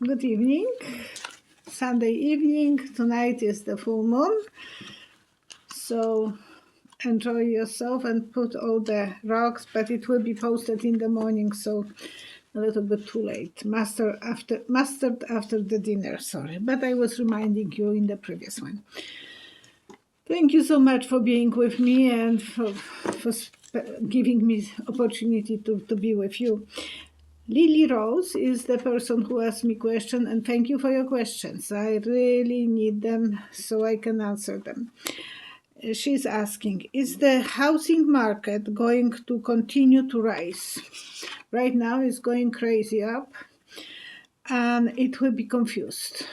Good evening. Sunday evening. Tonight is the full moon. So enjoy yourself and put all the rocks, but it will be posted in the morning, so a little bit too late. Mastered after the dinner, sorry. But I was reminding you in the previous one. Thank you so much for being with me and for giving me opportunity to be with you. Lily Rose is the person who asked me questions, and thank you for your questions. I really need them so I can answer them. She's asking, is the housing market going to continue to rise? Right now it's going crazy up, and it will be confused.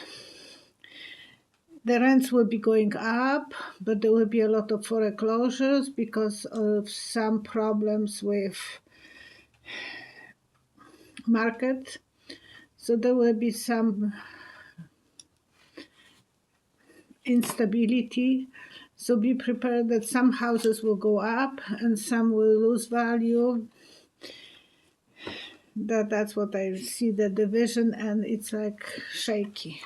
The rents will be going up, but there will be a lot of foreclosures because of some problems with market. So there will be some instability. So be prepared that some houses will go up and some will lose value. That's what I see, the division, and it's like shaky,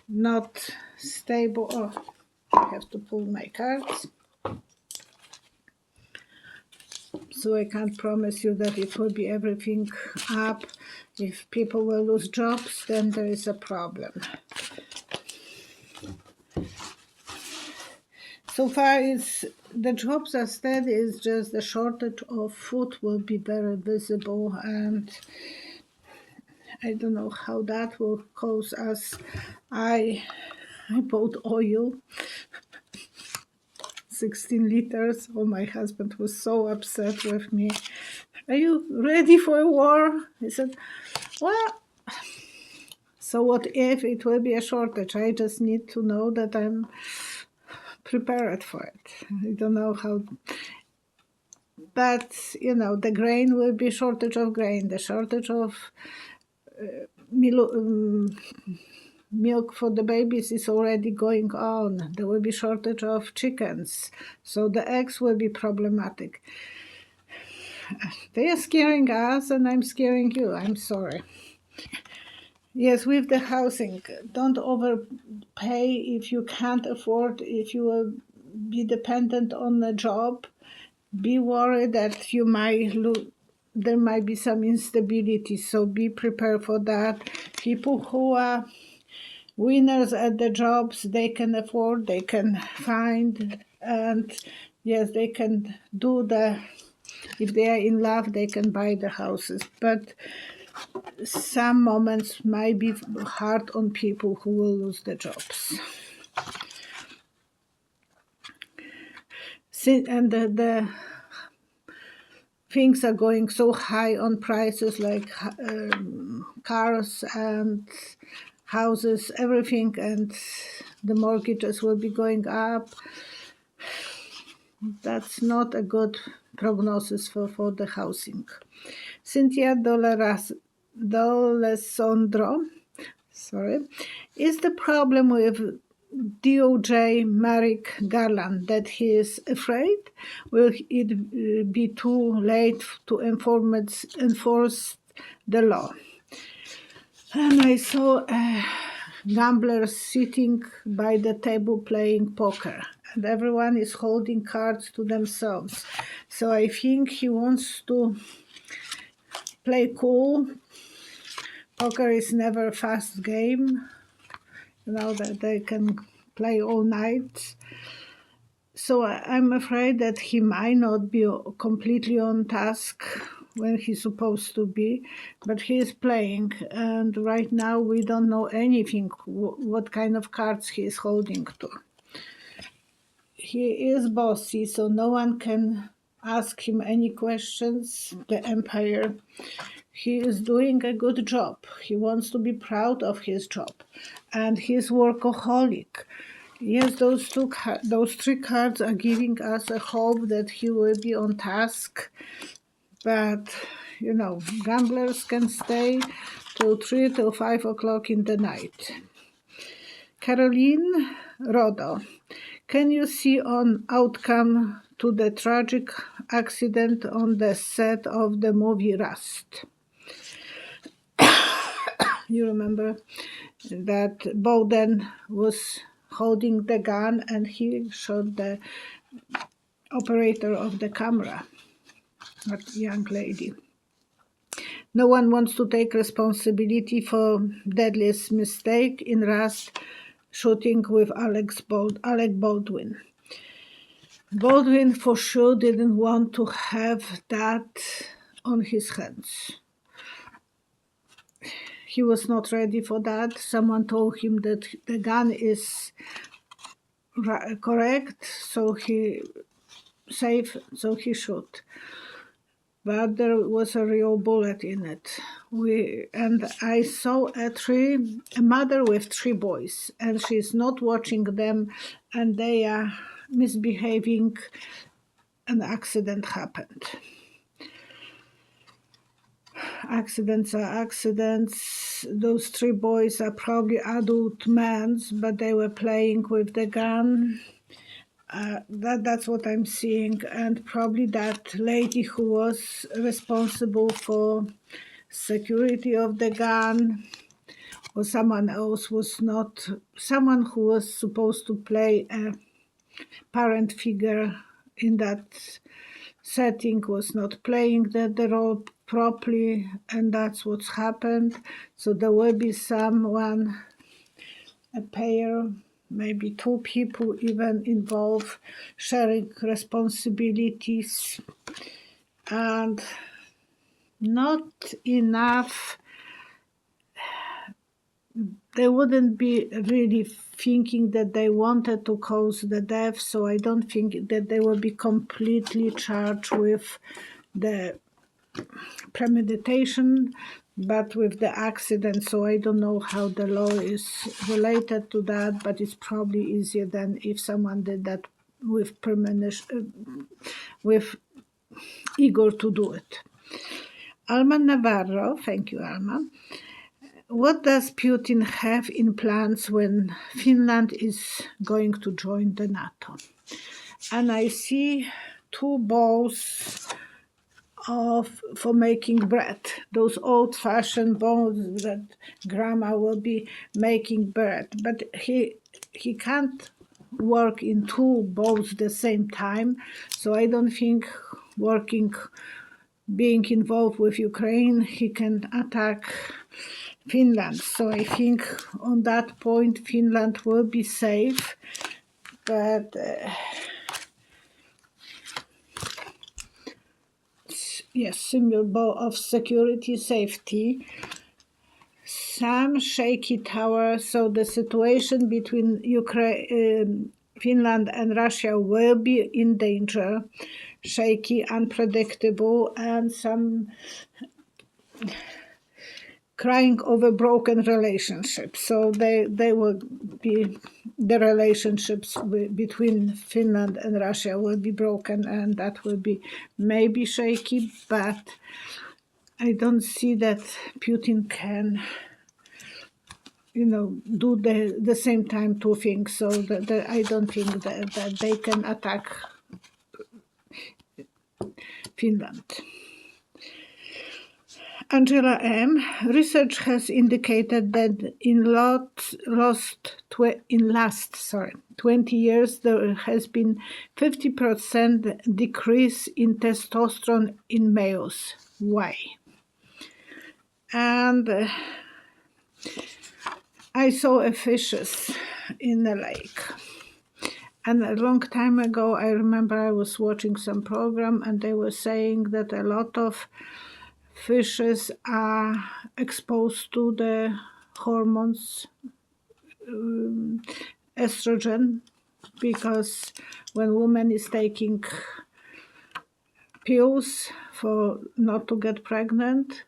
not stable. Oh, I have to pull my cards. So I can't promise you that it will be everything up. If people will lose jobs, then there is a problem. So far, the jobs are steady. It's just the shortage of food will be very visible, and I don't know how that will cause us. I bought oil, 16 liters. Oh, my husband was so upset with me. Are you ready for a war? I said, well, so what if it will be a shortage? I just need to know that I'm prepared for it. I don't know how, but the grain will be shortage of grain, the shortage of milk for the babies is already going on. There will be shortage of chickens, so the eggs will be problematic. They are scaring us, and I'm scaring you. I'm sorry. Yes, with the housing, don't overpay if you can't afford, if you will be dependent on a job. Be worried that there might be some instability, so be prepared for that. People who are winners at the jobs, they can afford, they can find, and yes, they can do if they are in love, they can buy the houses. But some moments might be hard on people who will lose their jobs. And the things are going so high on prices, like cars and houses, everything, and the mortgages will be going up. That's not a good prognosis for the housing. Cynthia Dolesondro, is the problem with DOJ Merrick Garland that he is afraid? Will it be too late to enforce the law? And I saw gamblers sitting by the table playing poker, and everyone is holding cards to themselves. So I think he wants to play cool. Poker is never a fast game, that they can play all night. So I'm afraid that he might not be completely on task when he's supposed to be, but he is playing, and right now we don't know anything, what kind of cards he is holding to. He is bossy, so no one can ask him any questions. The empire, he is doing a good job. He wants to be proud of his job, and he's workaholic. Yes, those three cards are giving us a hope that he will be on task. But, gamblers can stay till 5 o'clock in the night. Caroline Rodo, can you see an outcome to the tragic accident on the set of the movie Rust? you remember that Baldwin was holding the gun and he shot the operator of the camera, that young lady. No one wants to take responsibility for deadliest mistake in Rust shooting with Alec Baldwin. Baldwin for sure didn't want to have that on his hands. He was not ready for that. Someone told him that the gun is correct, so he safe, so he shot. But there was a real bullet in it. And I saw a mother with 3 boys, and she's not watching them, and they are misbehaving. An accident happened. Accidents are accidents. Those 3 boys are probably adult men, but they were playing with the gun. That's what I'm seeing, and probably that lady who was responsible for security of the gun, or someone else was not, someone who was supposed to play a parent figure in that setting was not playing the role properly, and that's what's happened. So there will be someone, a pair, maybe 2 people even involved, sharing responsibilities, and not enough. They wouldn't be really thinking that they wanted to cause the death, so I don't think that they will be completely charged with the premeditation, but with the accident. So I don't know how the law is related to that, but it's probably easier than if someone did that with premonition, with eager to do it. Alma Navarro, thank you, Alma. What does Putin have in plans when Finland is going to join the NATO? And I see 2 bowls for making bread, those old-fashioned bowls that grandma will be making bread, but he can't work in 2 bowls at the same time, so I don't think being involved with Ukraine, he can attack Finland. So I think on that point Finland will be safe, but yes, symbol of security, safety. Some shaky tower, so the situation between Finland and Russia will be in danger, shaky, unpredictable, and some crying over broken relationships. So they will be, the relationships between Finland and Russia will be broken, and that will be maybe shaky, but I don't see that Putin can, do the same time 2 things. So I don't think that they can attack Finland. Angela M. Research has indicated that in last 20 years there has been 50% decrease in testosterone in males. Why? And I saw fishes in the lake. And a long time ago, I remember I was watching some program and they were saying that a lot of fishes are exposed to the hormones, estrogen, because when woman is taking pills for not to get pregnant,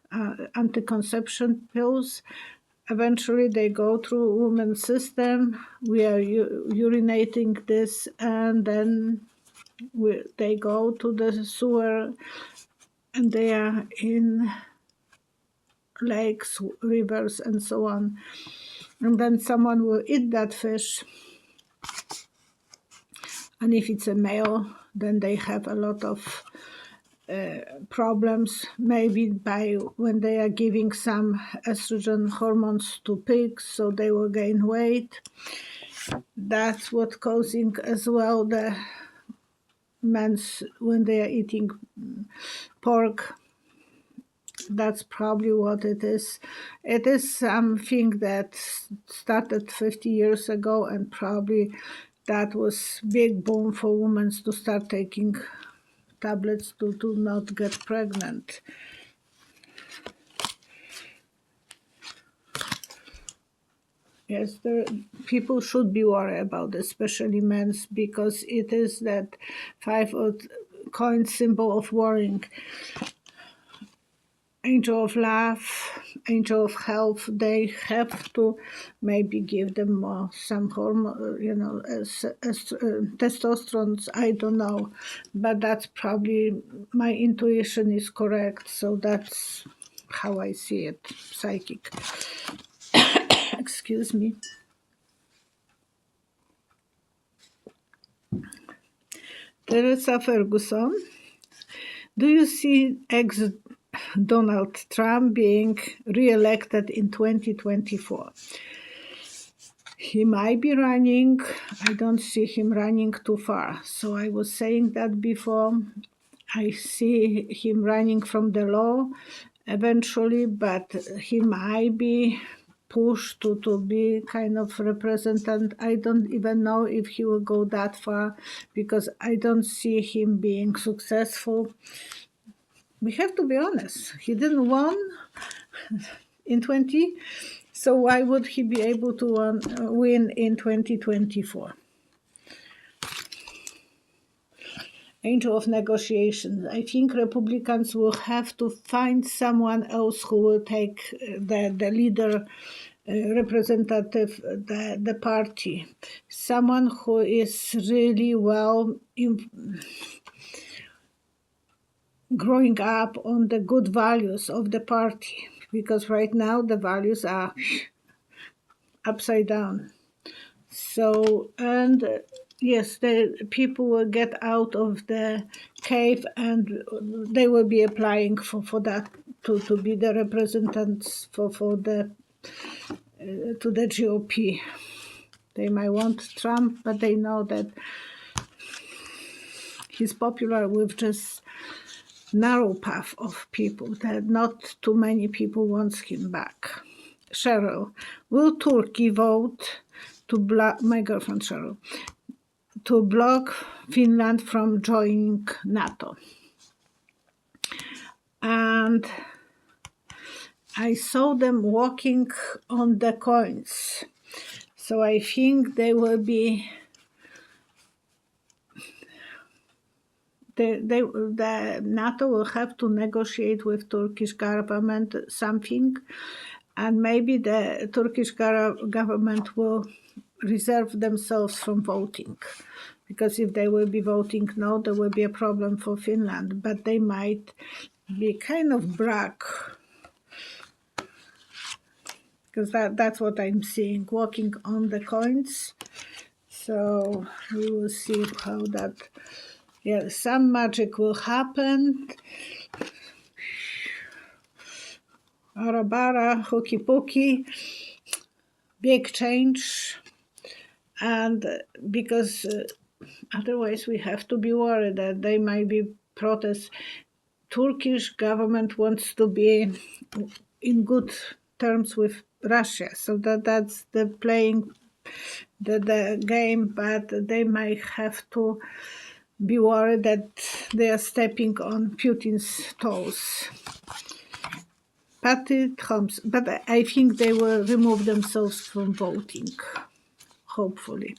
anti-conception pills, eventually they go through woman's system. We are urinating this, and then they go to the sewer, and they are in lakes, rivers, and so on. And then someone will eat that fish. And if it's a male, then they have a lot of problems, maybe by when they are giving some estrogen hormones to pigs, so they will gain weight. That's what causing as well the men's when they are eating pork. That's probably what it is. It is something that started 50 years ago, and probably that was big boom for women to start taking tablets to not get pregnant. Yes, people should be worried about, especially men, because it is that 5 coin symbol of worrying. Angel of love, angel of health, they have to maybe give them more, some hormone, testosterone, I don't know. But that's probably, my intuition is correct, so that's how I see it, psychic. Excuse me. Teresa Ferguson, do you see ex-Donald Trump being re-elected in 2024? He might be running. I don't see him running too far. So I was saying that before. I see him running from the law eventually, but he might be pushed to be kind of representative. I don't even know if he will go that far, because I don't see him being successful. We have to be honest. He didn't win in 20, so why would he be able to win in 2024? Angel of negotiations. I think Republicans will have to find someone else who will take the leader, representative, the party. Someone who is really well growing up on the good values of the party, because right now the values are upside down. So, and yes, the people will get out of the cave, and they will be applying for that to be the representatives for the to the GOP. They might want Trump, but they know that he's popular with just narrow path of people, that not too many people wants him back. Cheryl, will Turkey vote to block, my girlfriend Cheryl, to block Finland from joining NATO? And I saw them walking on the coins, so I think they will be the NATO will have to negotiate with Turkish government something, and maybe the Turkish government will reserve themselves from voting, because if they will be voting no, there will be a problem for Finland, but they might be kind of brag, because that's what I'm seeing, walking on the coins. So we will see how that, yeah, some magic will happen. Arabara, hooky pooky, big change. And because otherwise we have to be worried that they might be protests. Turkish government wants to be in good terms with Russia, so that's the playing the game, but they might have to be worried that they are stepping on Putin's toes. Patty Thompson, but I think they will remove themselves from voting, hopefully.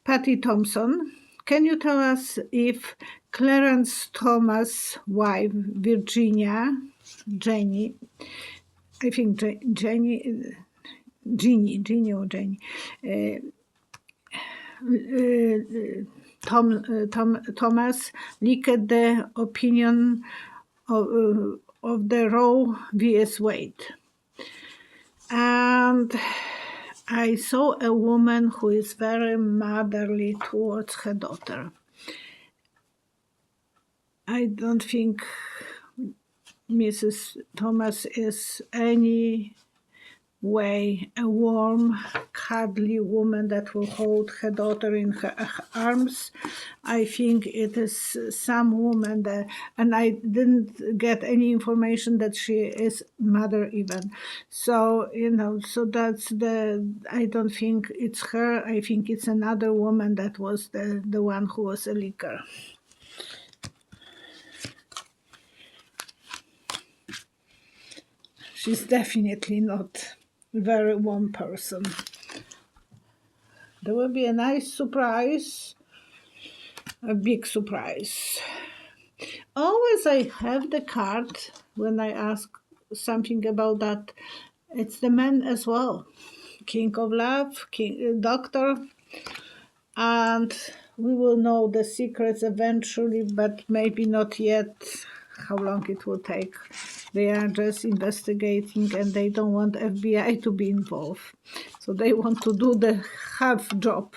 Patty Thompson, can you tell us if Clarence Thomas' wife, Virginia, Jenny, I think Jenny or Jenny, Thomas leaked the opinion of the Roe vs. Wade. And I saw a woman who is very motherly towards her daughter. I don't think Mrs. Thomas is any way a warm, cuddly woman that will hold her daughter in her arms. I think it is some woman that, and I didn't get any information that she is mother even. So, so that's I don't think it's her. I think it's another woman that was the one who was a leaker. She's definitely not a very warm person. There will be a nice surprise, a big surprise. Always I have the card when I ask something about that. It's the man as well. King of Love, Doctor. And we will know the secrets eventually, but maybe not yet how long it will take. They are just investigating and they don't want FBI to be involved. So they want to do the half job.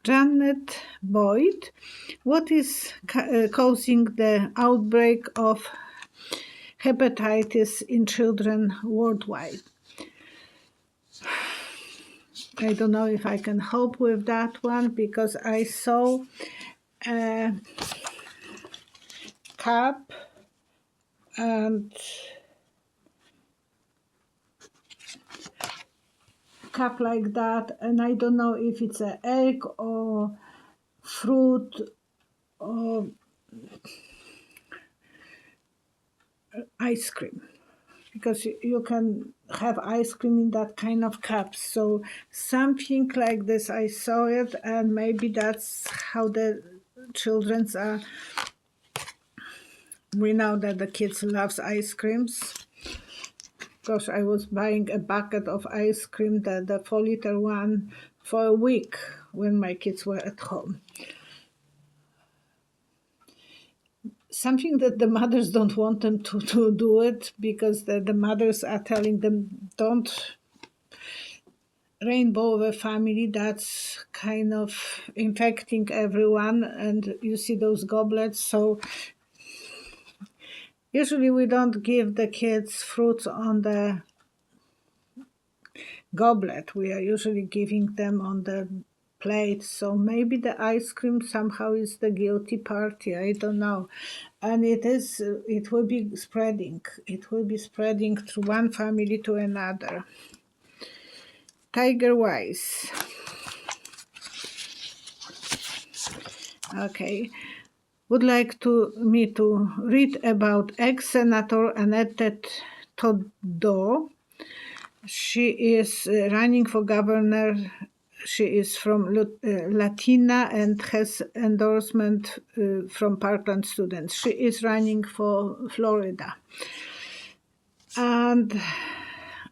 Janet Boyd, what is causing the outbreak of hepatitis in children worldwide? I don't know if I can help with that one because I saw a cup and cup like that, and I don't know if it's an egg or fruit or ice cream, because you can have ice cream in that kind of cup. So something like this, I saw it, and maybe that's how the children's are. We know that the kids loves ice creams. Because I was buying a bucket of ice cream, the 4-liter one, for a week when my kids were at home. Something that the mothers don't want them to do it, because the mothers are telling them, don't rainbow the family. That's kind of infecting everyone, and you see those goblets. So usually we don't give the kids fruits on the goblet. We are usually giving them on the plate. So maybe the ice cream somehow is the guilty party. I don't know. And it will be spreading. It will be spreading through one family to another. Tiger Wise. Okay. Would like me to read about ex-Senator Annette Taddeo. She is running for governor. She is from Latina and has endorsement from Parkland students. She is running for Florida. And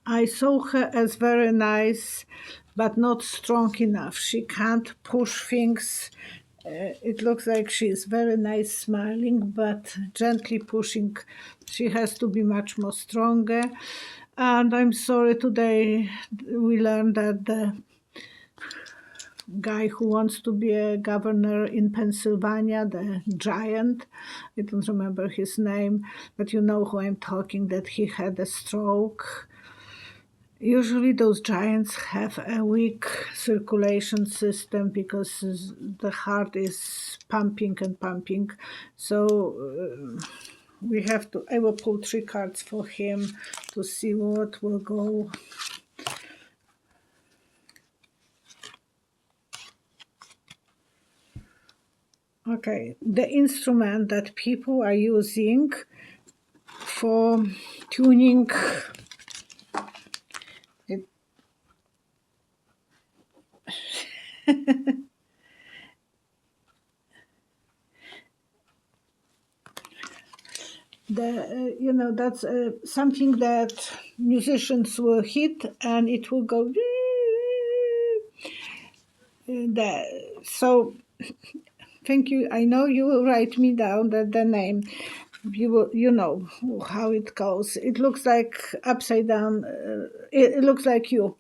I saw her as very nice, but not strong enough. She can't push things. It looks like she is very nice smiling, but gently pushing. She has to be much more stronger. And I'm sorry, today we learned that the guy who wants to be a governor in Pennsylvania, the giant, I don't remember his name, but you know who I'm talking, that he had a stroke. Usually those giants have a weak circulation system because the heart is pumping and pumping. So I will pull 3 cards for him to see what will go. Okay, the instrument that people are using for tuning it. That's something that musicians will hit and it will go. So thank you. I know you will write me down the name. You know how it goes. It looks like upside down. It looks like you.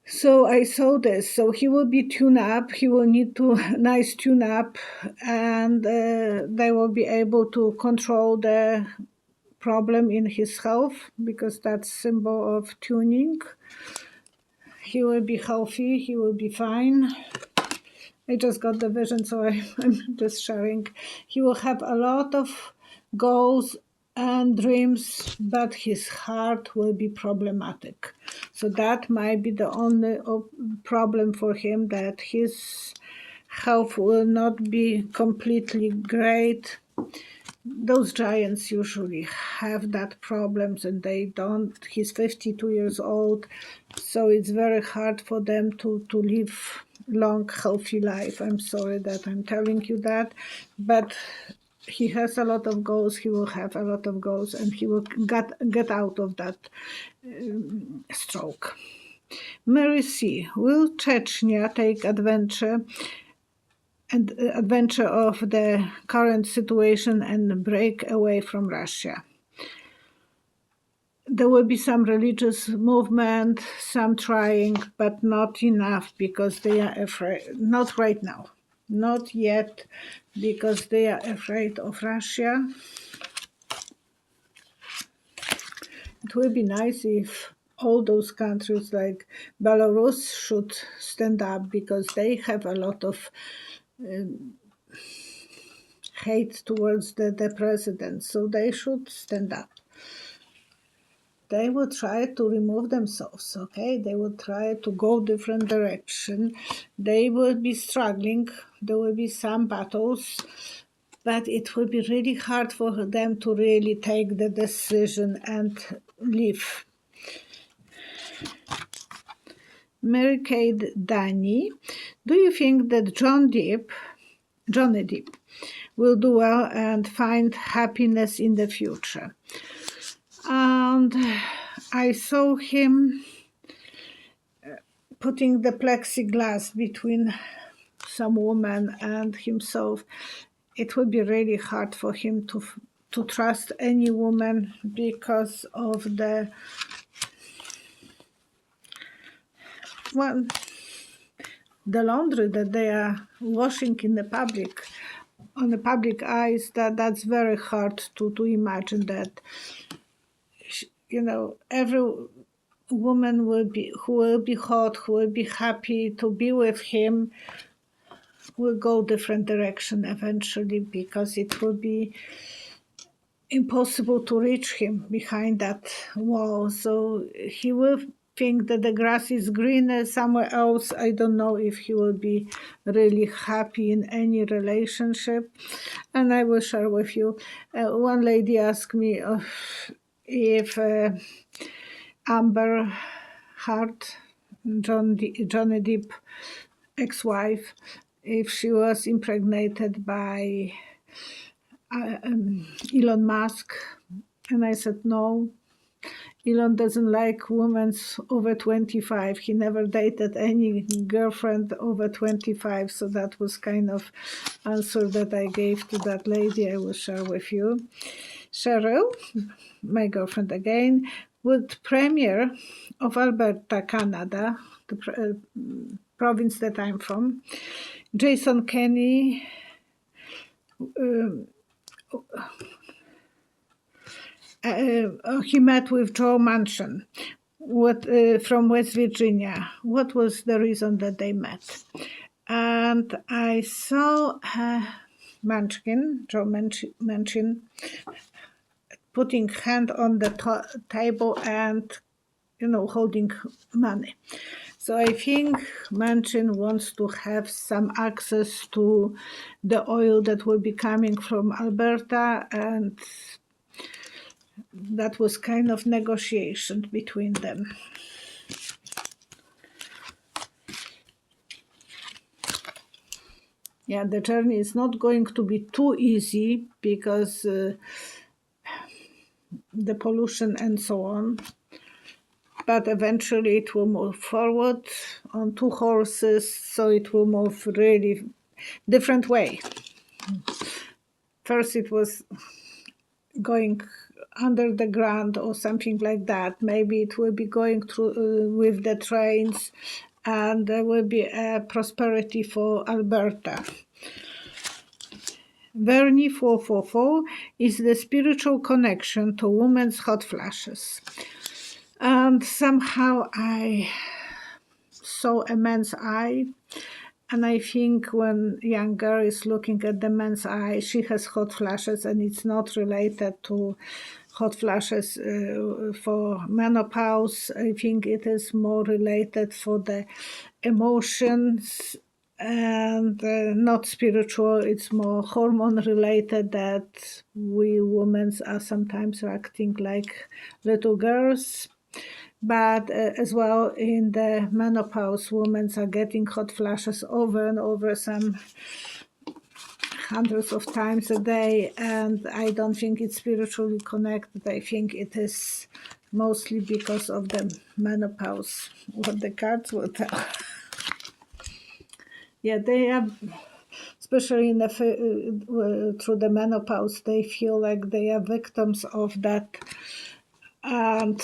So I saw this. So he will be tuned up. He will need to nice tune up, and they will be able to control the problem in his health, because that's symbol of tuning. He will be healthy. He will be fine. I just got the vision, so I'm just sharing. He will have a lot of goals and dreams, but his heart will be problematic. So that might be the only problem for him, that his health will not be completely great. Those giants usually have that problems, and they don't. He's 52 years old, so it's very hard for them to live long, healthy life. I'm sorry that I'm telling you that, but he has a lot of goals. He will have a lot of goals, and he will get out of that stroke. Mary C. Will Chechnya take advantage of the current situation and break away from Russia? There will be some religious movement, some trying, but not enough, because they are afraid. Not right now, not yet, because they are afraid of Russia. It will be nice if all those countries like Belarus should stand up, because they have a lot of hate towards the president, so they should stand up. They will try to remove themselves, okay? They will try to go different direction. They will be struggling. There will be some battles, but it will be really hard for them to really take the decision and leave. Mary Kate Danny, do you think that Johny Deep will do well and find happiness in the future? And I saw him putting the plexiglass between some woman and himself. It would be really hard for him to trust any woman, because of the laundry that they are washing in the public, on the public eyes. That's very hard to imagine that. Every woman who will be hot, who will be happy to be with him, will go different direction eventually, because it will be impossible to reach him behind that wall. So he will think that the grass is greener somewhere else. I don't know if he will be really happy in any relationship. And I will share with you. One lady asked me if Amber Heard, Johny Deep ex-wife, if she was impregnated by Elon Musk, and I said no. Elon doesn't like women over 25. He never dated any girlfriend over 25, so that was kind of answer that I gave to that lady. I will share with you. Cheryl, my girlfriend again, would Premier of Alberta, Canada, the province that I'm from, Jason Kenney, he met with Joe Manchin from West Virginia. What was the reason that they met? And I saw Joe Manchin, putting hand on the table and, holding money. So I think Manchin wants to have some access to the oil that will be coming from Alberta, and that was kind of negotiation between them. Yeah, the journey is not going to be too easy, because the pollution and so on. But eventually it will move forward on two horses, so it will move really different way. First it was going under the ground or something like that. Maybe it will be going through with the trains, and there will be a prosperity for Alberta. Verni 444 is the spiritual connection to women's hot flashes. And somehow I saw a man's eye, and I think when young girl is looking at the man's eye, she has hot flashes, and it's not related to hot flashes for menopause. I think it is more related for the emotions and not spiritual. It's more hormone related, that we women are sometimes acting like little girls. But as well, in the menopause, women are getting hot flashes over and over, some hundreds of times a day, and I don't think it's spiritually connected. I think it is mostly because of the menopause, what the cards will tell. Yeah, they are, especially in the through the menopause, they feel like they are victims of that, and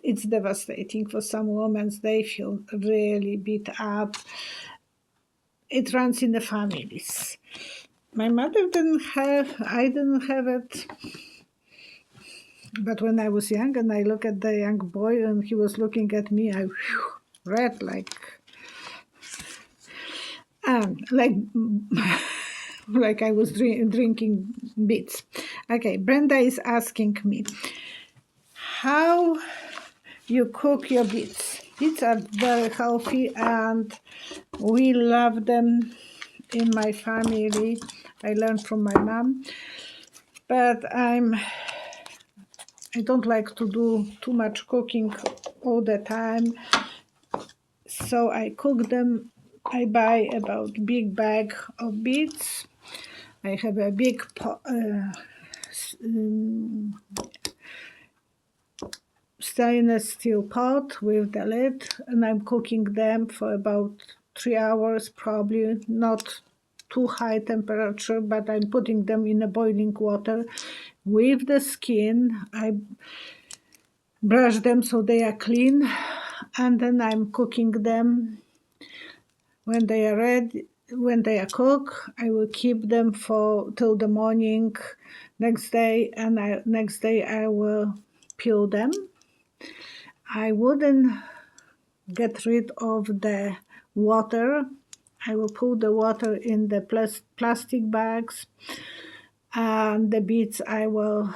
it's devastating for some women. They feel really beat up. It runs in the families. My mother I didn't have it. But when I was young and I look at the young boy and he was looking at me, I read like I was drinking beets. Okay, Brenda is asking me, how you cook your beets? Beets are very healthy and we love them in my family. I learned from my mom, but I don't like to do too much cooking all the time. So I cook them. I buy about big bag of beets. I have a big stainless steel pot with the lid, and I'm cooking them for about 3 hours, probably not too high temperature, but I'm putting them in a boiling water with the skin. I brush them so they are clean, and then I'm cooking them. When they are ready, when they are cooked, I will keep them till the morning next day, and next day I will peel them. I wouldn't get rid of the water. I will put the water in the plastic bags, and the beets I will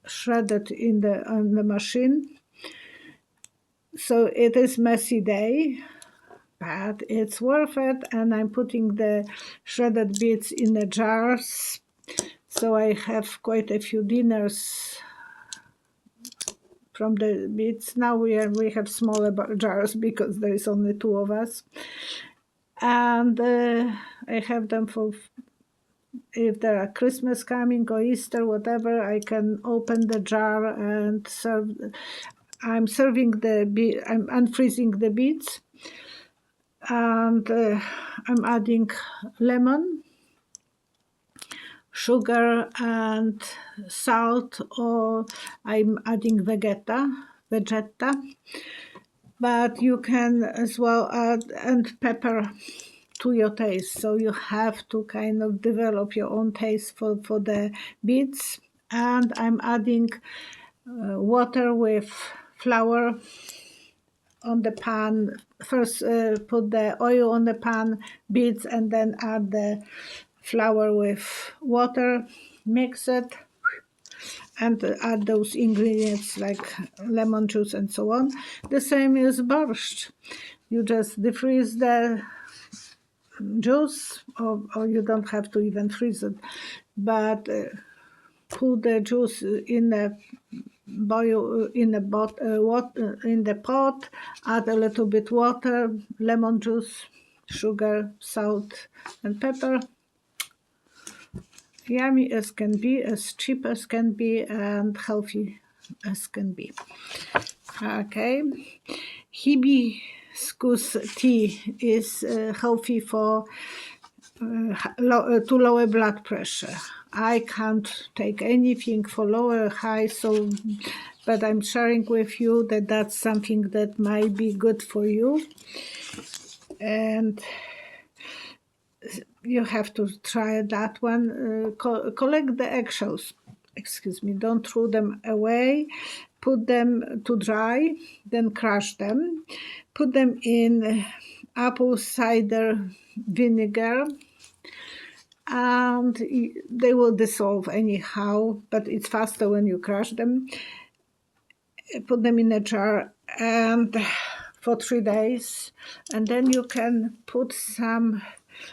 shred it on the machine. So it is messy day, but it's worth it, and I'm putting the shredded beets in the jars. So I have quite a few dinners from the beets. Now we have smaller jars because there is only 2 of us, and I have them for if there are Christmas coming or Easter, whatever. I can open the jar and serve. I'm unfreezing the beets, and I'm adding lemon, sugar, and salt, or I'm adding Vegeta, but you can as well add and pepper to your taste. So you have to kind of develop your own taste for the beets. And I'm adding water with flour on the pan. First put the oil on the pan, beets, and then add the flour with water, mix it, and add those ingredients like lemon juice and so on. The same as borscht. You just defreeze the juice, or you don't have to even freeze it, but put the juice in the pot, add a little bit water, lemon juice, sugar, salt, and pepper. Yummy as can be, as cheap as can be, and healthy as can be. Okay, hibiscus tea is healthy for to lower blood pressure. I can't take anything for lower high, so but I'm sharing with you that that's something that might be good for you, and you have to try that one. Collect the eggshells, excuse me, don't throw them away, put them to dry, then crush them, put them in apple cider vinegar, and they will dissolve anyhow, but it's faster when you crush them. Put them in a jar and for 3 days, and then you can put some,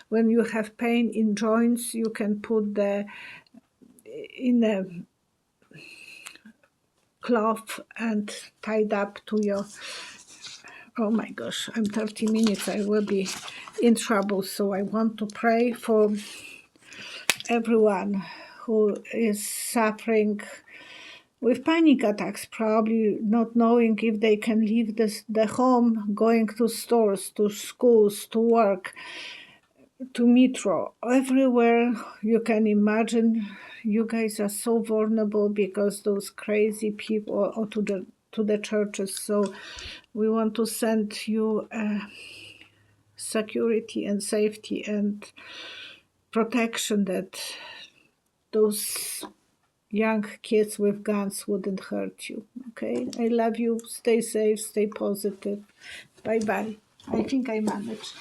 when you have pain in joints, you can put in a cloth and tied up to your, oh my gosh, I'm 30 minutes, I will be in trouble. So I want to pray for everyone who is suffering with panic attacks, probably not knowing if they can leave the home, going to stores, to schools, to work, to metro, everywhere you can imagine. You guys are so vulnerable because those crazy people, or to the churches. So we want to send you security and safety and protection, that those young kids with guns wouldn't hurt you. Okay, I love you. Stay safe, stay positive. Bye bye. I think I managed.